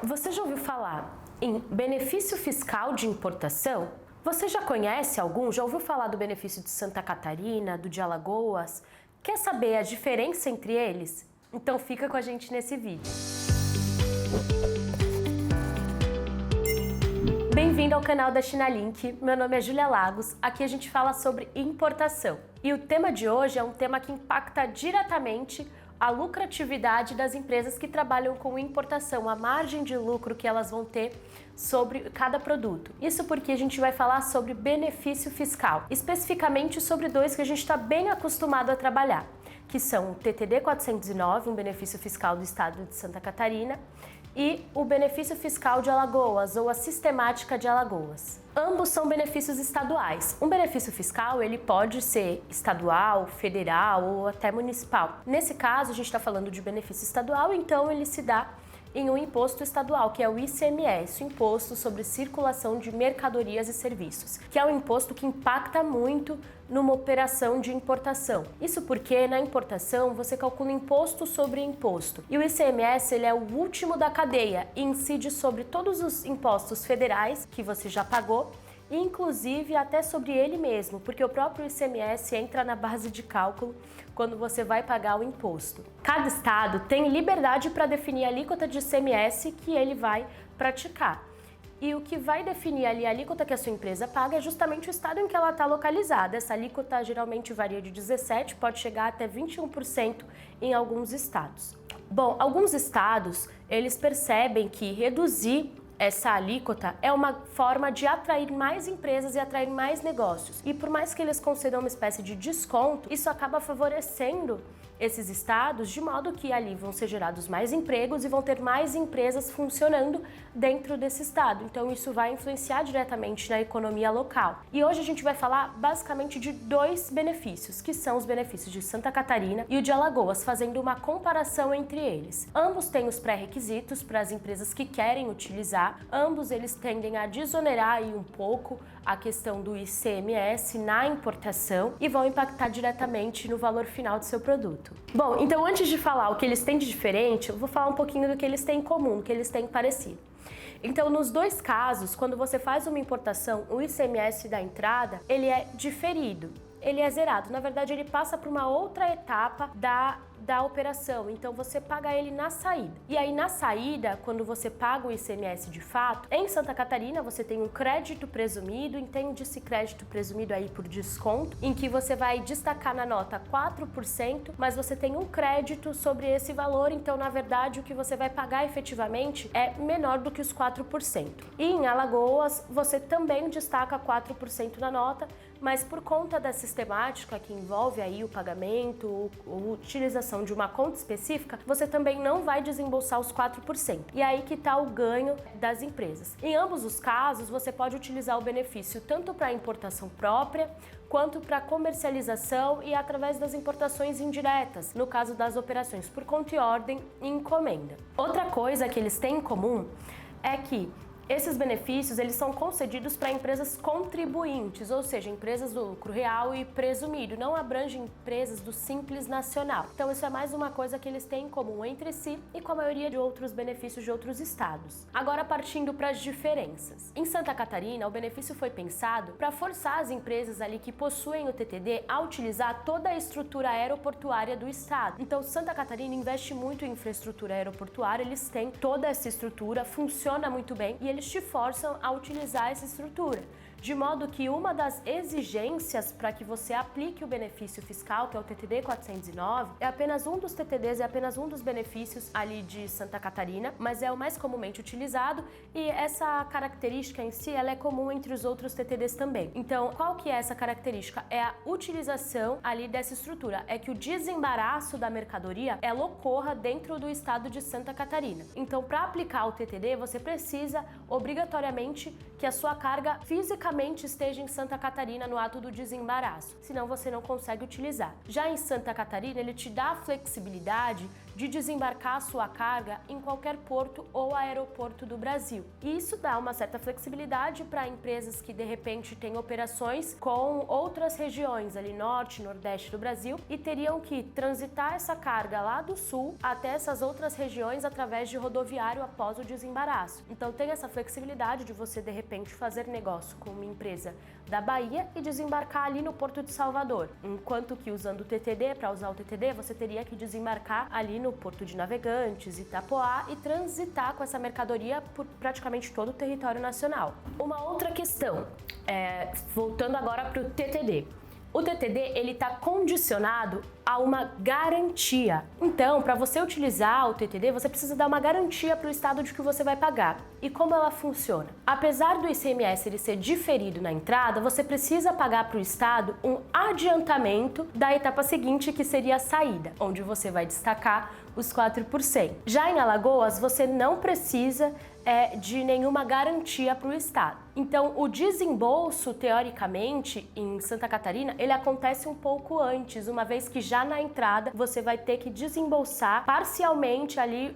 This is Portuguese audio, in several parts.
Você já ouviu falar em benefício fiscal de importação? Você já conhece algum? Já ouviu falar do benefício de Santa Catarina, do de Alagoas? Quer saber a diferença entre eles? Então fica com a gente nesse vídeo. Bem-vindo ao canal da Chinalink, meu nome é Júlia Lagos, aqui a gente fala sobre importação. E o tema de hoje é um tema que impacta diretamente a lucratividade das empresas que trabalham com importação, a margem de lucro que elas vão ter sobre cada produto. Isso porque a gente vai falar sobre benefício fiscal, especificamente sobre dois que a gente está bem acostumado a trabalhar, que são o TTD 409, um benefício fiscal do estado de Santa Catarina, e o benefício fiscal de Alagoas, ou a sistemática de Alagoas. Ambos são benefícios estaduais. Um benefício fiscal, ele pode ser estadual, federal ou até municipal. Nesse caso, a gente está falando de benefício estadual, então ele se dá em um imposto estadual, que é o ICMS, o Imposto sobre Circulação de Mercadorias e Serviços, que é um imposto que impacta muito numa operação de importação. Isso porque na importação você calcula imposto sobre imposto. E o ICMS ele é o último da cadeia e incide sobre todos os impostos federais que você já pagou, e inclusive até sobre ele mesmo, porque o próprio ICMS entra na base de cálculo quando você vai pagar o imposto. Cada estado tem liberdade para definir a alíquota de ICMS que ele vai praticar. E o que vai definir ali a alíquota que a sua empresa paga é justamente o estado em que ela está localizada. Essa alíquota geralmente varia de 17%, pode chegar até 21% em alguns estados. Bom, alguns estados, eles percebem que reduzir essa alíquota é uma forma de atrair mais empresas e atrair mais negócios. E por mais que eles concedam uma espécie de desconto, isso acaba favorecendo esses estados de modo que ali vão ser gerados mais empregos e vão ter mais empresas funcionando dentro desse estado. Então isso vai influenciar diretamente na economia local. E hoje a gente vai falar basicamente de dois benefícios, que são os benefícios de Santa Catarina e o de Alagoas, fazendo uma comparação entre eles. Ambos têm os pré-requisitos para as empresas que querem utilizar. Ambos eles tendem a desonerar aí um pouco a questão do ICMS na importação e vão impactar diretamente no valor final do seu produto. Bom, então antes de falar o que eles têm de diferente, eu vou falar um pouquinho do que eles têm em comum, do que eles têm parecido. Então, nos dois casos, quando você faz uma importação, o ICMS da entrada, ele é diferido. Ele é zerado. Na verdade, ele passa por uma outra etapa da operação. Então, você paga ele na saída. E aí, na saída, quando você paga o ICMS de fato, em Santa Catarina, você tem um crédito presumido, entende esse crédito presumido aí por desconto, em que você vai destacar na nota 4%, mas você tem um crédito sobre esse valor. Então, na verdade, o que você vai pagar efetivamente é menor do que os 4%. E em Alagoas, você também destaca 4% na nota, mas por conta da sistemática que envolve aí o pagamento ou utilização de uma conta específica, você também não vai desembolsar os 4%. E aí que está o ganho das empresas. Em ambos os casos, você pode utilizar o benefício tanto para a importação própria, quanto para comercialização e através das importações indiretas, no caso das operações por conta e ordem e encomenda. Outra coisa que eles têm em comum é que esses benefícios eles são concedidos para empresas contribuintes, ou seja, empresas do lucro real e presumido, não abrangem empresas do Simples Nacional. Então isso é mais uma coisa que eles têm em comum entre si e com a maioria de outros benefícios de outros estados. Agora partindo para as diferenças. Em Santa Catarina, o benefício foi pensado para forçar as empresas ali que possuem o TTD a utilizar toda a estrutura aeroportuária do estado. Então Santa Catarina investe muito em infraestrutura aeroportuária, eles têm toda essa estrutura, funciona muito bem e eles te forçam a utilizar essa estrutura, de modo que uma das exigências para que você aplique o benefício fiscal, que é o TTD 409, é apenas um dos TTDs, é apenas um dos benefícios ali de Santa Catarina, mas é o mais comumente utilizado e essa característica em si, ela é comum entre os outros TTDs também. Então, qual que é essa característica? É a utilização ali dessa estrutura, é que o desembaraço da mercadoria, ela ocorra dentro do estado de Santa Catarina. Então, para aplicar o TTD, você precisa obrigatoriamente que a sua carga fisicamente esteja em Santa Catarina no ato do desembaraço, senão você não consegue utilizar. Já em Santa Catarina, ele te dá a flexibilidade de desembarcar a sua carga em qualquer porto ou aeroporto do Brasil. E isso dá uma certa flexibilidade para empresas que de repente têm operações com outras regiões ali norte, nordeste do Brasil e teriam que transitar essa carga lá do sul até essas outras regiões através de rodoviário após o desembaraço. Então tem essa flexibilidade de você de repente fazer negócio com uma empresa da Bahia e desembarcar ali no Porto de Salvador, enquanto que usando o TTD, para usar o TTD, você teria que desembarcar ali no Porto de Navegantes, Itapoá e transitar com essa mercadoria por praticamente todo o território nacional. Uma outra questão, voltando agora para o TTD. O TTD ele está condicionado a uma garantia. Então, para você utilizar o TTD, você precisa dar uma garantia para o estado de que você vai pagar. E como ela funciona? Apesar do ICMS ele ser diferido na entrada, você precisa pagar para o estado um adiantamento da etapa seguinte, que seria a saída, onde você vai destacar os 4%. Já em Alagoas, você não precisa de nenhuma garantia para o estado. Então, o desembolso, teoricamente, em Santa Catarina, ele acontece um pouco antes, uma vez que já na entrada você vai ter que desembolsar parcialmente ali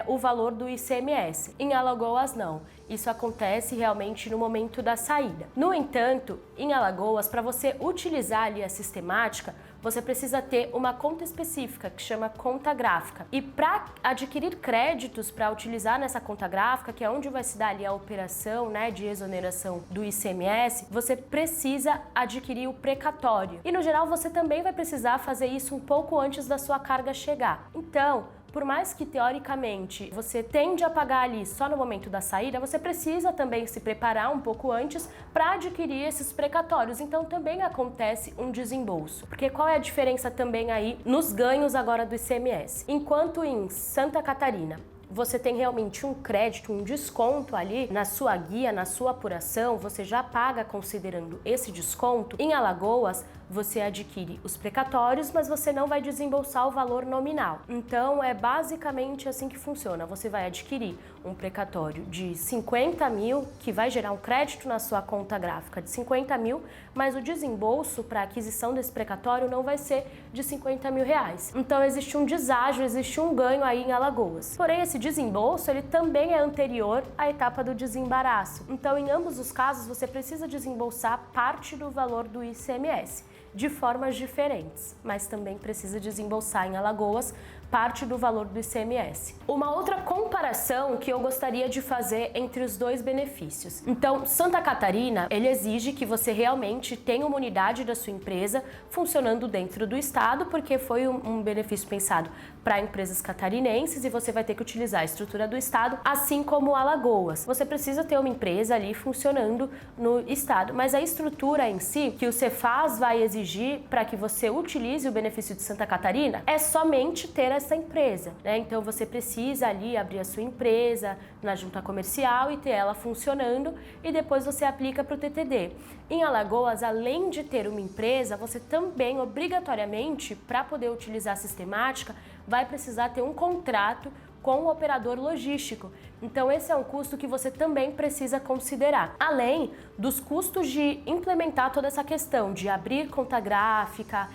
o valor do ICMS. Em Alagoas, não. Isso acontece realmente no momento da saída. No entanto, em Alagoas, para você utilizar ali a sistemática, você precisa ter uma conta específica que chama conta gráfica. E para adquirir créditos para utilizar nessa conta gráfica, que é onde vai se dar ali a operação, de exoneração do ICMS, você precisa adquirir o precatório. E no geral você também vai precisar fazer isso um pouco antes da sua carga chegar. Então, por mais que teoricamente você tende a pagar ali só no momento da saída, você precisa também se preparar um pouco antes para adquirir esses precatórios. Então também acontece um desembolso. Porque qual é a diferença também aí nos ganhos agora do ICMS? Enquanto em Santa Catarina você tem realmente um crédito, um desconto ali na sua guia, na sua apuração, você já paga considerando esse desconto. Em Alagoas, você adquire os precatórios, mas você não vai desembolsar o valor nominal. Então, é basicamente assim que funciona. Você vai adquirir um precatório de 50 mil, que vai gerar um crédito na sua conta gráfica de 50 mil, mas o desembolso para aquisição desse precatório não vai ser de 50 mil reais. Então, existe um deságio, existe um ganho aí em Alagoas. Porém, esse desembolso, ele também é anterior à etapa do desembaraço. Então, em ambos os casos, você precisa desembolsar parte do valor do ICMS, de formas diferentes, mas também precisa desembolsar em Alagoas parte do valor do ICMS. Uma outra comparação que eu gostaria de fazer entre os dois benefícios. Então, Santa Catarina, ele exige que você realmente tenha uma unidade da sua empresa funcionando dentro do estado, porque foi um benefício pensado para empresas catarinenses e você vai ter que utilizar a estrutura do estado, assim como Alagoas. Você precisa ter uma empresa ali funcionando no estado, mas a estrutura em si, que o Cefaz vai exigir para que você utilize o benefício de Santa Catarina, é somente ter essa empresa, Então você precisa ali abrir a sua empresa na junta comercial e ter ela funcionando e depois você aplica para o TTD. Em Alagoas, além de ter uma empresa, você também obrigatoriamente, para poder utilizar a sistemática, vai precisar ter um contrato com o operador logístico. Então esse é um custo que você também precisa considerar. Além dos custos de implementar toda essa questão de abrir conta gráfica,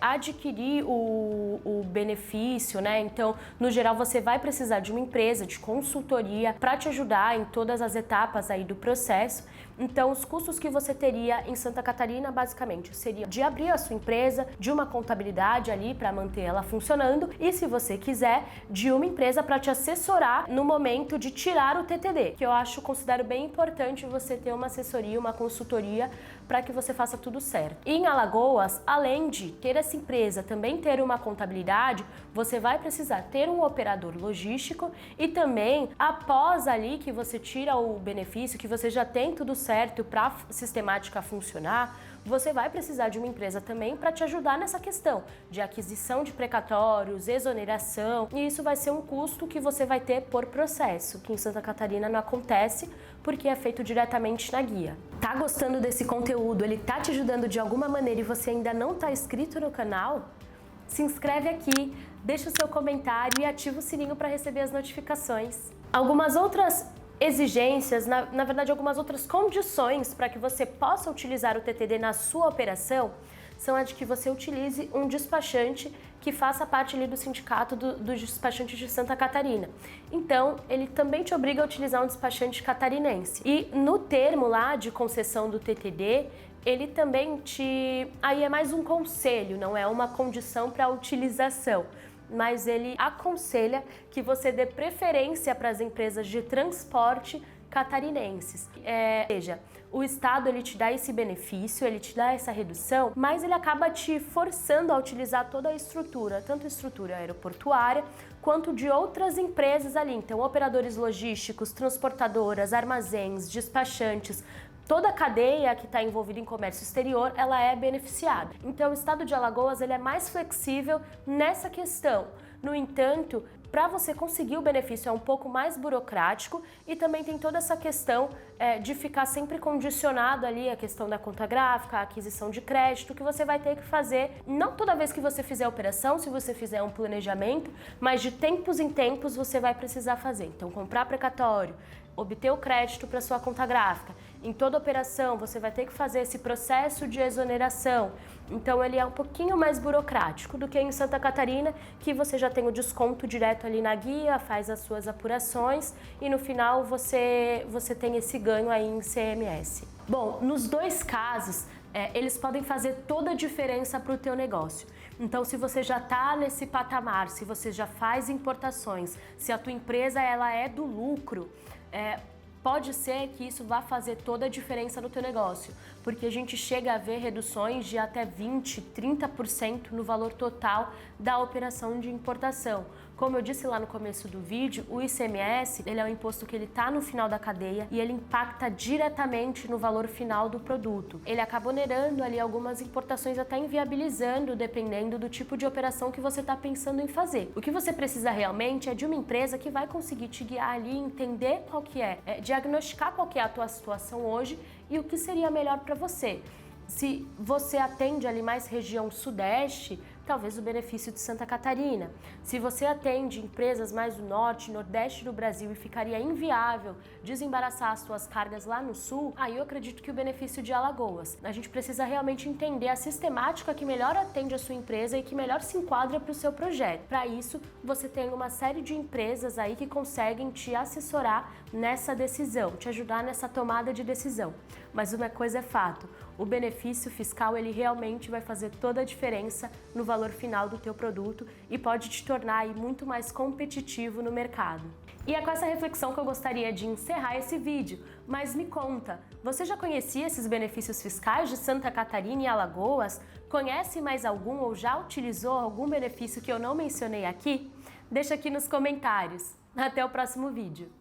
adquirir o benefício, Então, no geral, você vai precisar de uma empresa de consultoria para te ajudar em todas as etapas aí do processo. Então, os custos que você teria em Santa Catarina, basicamente, seria de abrir a sua empresa, de uma contabilidade ali para manter ela funcionando e, se você quiser, de uma empresa para te assessorar no momento de tirar o TTD, que eu considero bem importante você ter uma assessoria, uma consultoria para que você faça tudo certo. E em Alagoas, além de ter essa empresa, também ter uma contabilidade, você vai precisar ter um operador logístico e também, após ali que você tira o benefício, que você já tem tudo certo para a sistemática funcionar, você vai precisar de uma empresa também para te ajudar nessa questão de aquisição de precatórios, exoneração, e isso vai ser um custo que você vai ter por processo, que em Santa Catarina não acontece porque é feito diretamente na guia. Tá gostando desse conteúdo? Ele tá te ajudando de alguma maneira e você ainda não tá inscrito no canal? Se inscreve aqui, deixa o seu comentário e ativa o sininho para receber as notificações. Algumas outras exigências, na verdade algumas outras condições para que você possa utilizar o TTD na sua operação são a de que você utilize um despachante que faça parte ali do sindicato dos despachantes de Santa Catarina. Então, ele também te obriga a utilizar um despachante catarinense. E no termo lá de concessão do TTD, ele também aí é mais um conselho, não é uma condição para a utilização, mas ele aconselha que você dê preferência para as empresas de transporte catarinenses. Ou seja, o Estado ele te dá esse benefício, ele te dá essa redução, mas ele acaba te forçando a utilizar toda a estrutura, tanto a estrutura aeroportuária quanto de outras empresas ali. Então, operadores logísticos, transportadoras, armazéns, despachantes, toda a cadeia que está envolvida em comércio exterior, ela é beneficiada. Então, o Estado de Alagoas ele é mais flexível nessa questão. No entanto, para você conseguir o benefício é um pouco mais burocrático e também tem toda essa questão de ficar sempre condicionado ali a questão da conta gráfica, a aquisição de crédito, que você vai ter que fazer, não toda vez que você fizer a operação, se você fizer um planejamento, mas de tempos em tempos você vai precisar fazer. Então, comprar precatório, obter o crédito para sua conta gráfica. Em toda operação, você vai ter que fazer esse processo de exoneração. Então, ele é um pouquinho mais burocrático do que em Santa Catarina, que você já tem o desconto direto ali na guia, faz as suas apurações e no final você tem esse ganho aí em CMS. Bom, nos dois casos, eles podem fazer toda a diferença para o teu negócio. Então, se você já está nesse patamar, se você já faz importações, se a tua empresa ela é do lucro, pode ser que isso vá fazer toda a diferença no teu negócio, porque a gente chega a ver reduções de até 20%, 30% no valor total da operação de importação. Como eu disse lá no começo do vídeo, o ICMS, ele é um imposto que ele está no final da cadeia e ele impacta diretamente no valor final do produto. Ele acaba onerando ali algumas importações, até inviabilizando, dependendo do tipo de operação que você está pensando em fazer. O que você precisa realmente é de uma empresa que vai conseguir te guiar ali, entender qual que diagnosticar qual que é a tua situação hoje e o que seria melhor para você. Se você atende ali mais região sudeste, talvez o benefício de Santa Catarina. Se você atende empresas mais do norte, nordeste do Brasil e ficaria inviável desembaraçar as suas cargas lá no sul, aí eu acredito que o benefício de Alagoas. A gente precisa realmente entender a sistemática que melhor atende a sua empresa e que melhor se enquadra para o seu projeto. Para isso, você tem uma série de empresas aí que conseguem te assessorar nessa decisão, te ajudar nessa tomada de decisão. Mas uma coisa é fato, o benefício fiscal ele realmente vai fazer toda a diferença no valor final do teu produto e pode te tornar aí muito mais competitivo no mercado. E é com essa reflexão que eu gostaria de encerrar esse vídeo, mas me conta, você já conhecia esses benefícios fiscais de Santa Catarina e Alagoas? Conhece mais algum ou já utilizou algum benefício que eu não mencionei aqui? Deixa aqui nos comentários. Até o próximo vídeo!